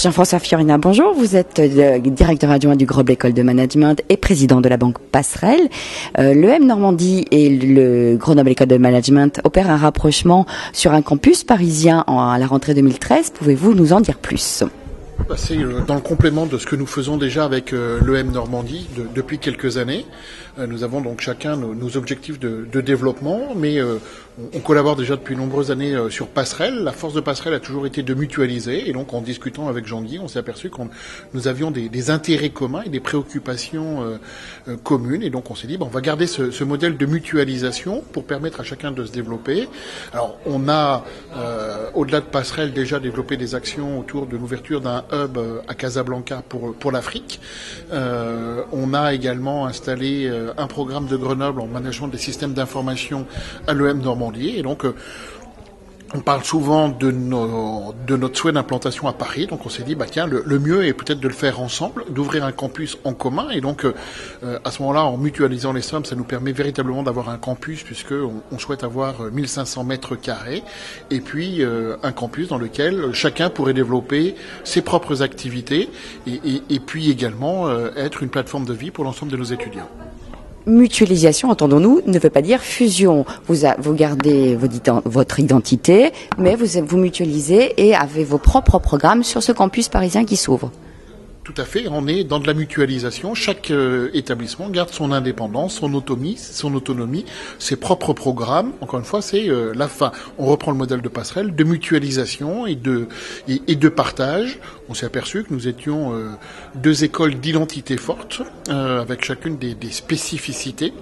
Jean-François Fiorina, bonjour. Vous êtes directeur adjoint du Grenoble École de Management et président de la Banque Passerelle. L'EM Normandie et le Grenoble École de Management opèrent un rapprochement sur un campus parisien à la rentrée 2013. Pouvez-vous nous en dire plus ? C'est dans le complément de ce que nous faisons déjà avec l'EM Normandie depuis quelques années. Nous avons donc chacun nos objectifs de développement, mais on collabore déjà depuis de nombreuses années sur Passerelle. La force de Passerelle a toujours été de mutualiser, et donc en discutant avec Jean-Guy, on s'est aperçu que nous avions des intérêts communs et des préoccupations communes, et donc on s'est dit on va garder ce modèle de mutualisation pour permettre à chacun de se développer. Alors on a, au-delà de Passerelle, déjà développé des actions autour de l'ouverture d'un hub à Casablanca pour l'Afrique. On a également installé un programme de Grenoble en management des systèmes d'information à l'EM Normandie. Et donc, on parle souvent de notre souhait d'implantation à Paris. Donc, on s'est dit, tiens, le mieux est peut-être de le faire ensemble, d'ouvrir un campus en commun. Et donc, à ce moment-là, en mutualisant les sommes, ça nous permet véritablement d'avoir un campus, puisque on souhaite avoir 1500 mètres carrés. Et puis, un campus dans lequel chacun pourrait développer ses propres activités et puis également être une plateforme de vie pour l'ensemble de nos étudiants. Mutualisation, entendons-nous, ne veut pas dire fusion. Vous gardez votre identité, mais vous mutualisez et avez vos propres programmes sur ce campus parisien qui s'ouvre. Tout à fait, on est dans de la mutualisation. Chaque établissement garde son indépendance, son autonomie, ses propres programmes. Encore une fois, c'est la fin. On reprend le modèle de Passerelle, de mutualisation et de partage. On s'est aperçu que nous étions deux écoles d'identité forte, avec chacune des spécificités.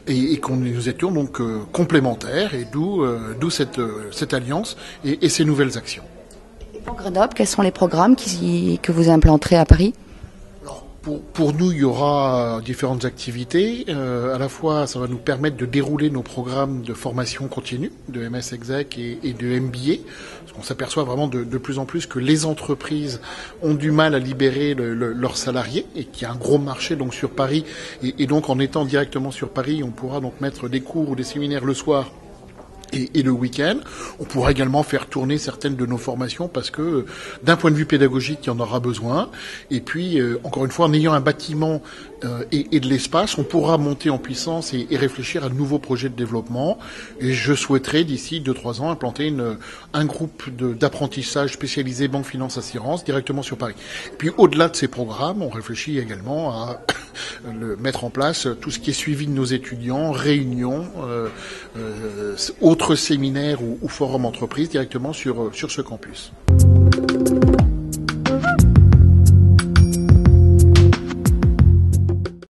Et que nous étions donc complémentaires, et d'où cette alliance et ces nouvelles actions. Pour Grenoble, quels sont les programmes que vous implanterez à Paris ? Alors, pour nous, il y aura différentes activités. À la fois, ça va nous permettre de dérouler nos programmes de formation continue, de MS Exec et de MBA. Parce qu'on s'aperçoit vraiment de plus en plus que les entreprises ont du mal à libérer leurs salariés, et qu'il y a un gros marché donc sur Paris. Et donc, en étant directement sur Paris, on pourra donc mettre des cours ou des séminaires le soir et le week-end. On pourra également faire tourner certaines de nos formations, parce que d'un point de vue pédagogique, il y en aura besoin. Et puis, encore une fois, en ayant un bâtiment et de l'espace, on pourra monter en puissance et réfléchir à de nouveaux projets de développement. Et je souhaiterais, d'ici 2-3 ans, implanter un groupe d'apprentissage spécialisé banque, finance, assurance directement sur Paris. Et puis, au-delà de ces programmes, on réfléchit également à mettre en place tout ce qui est suivi de nos étudiants, réunions, autres séminaires ou forums entreprises directement sur ce campus.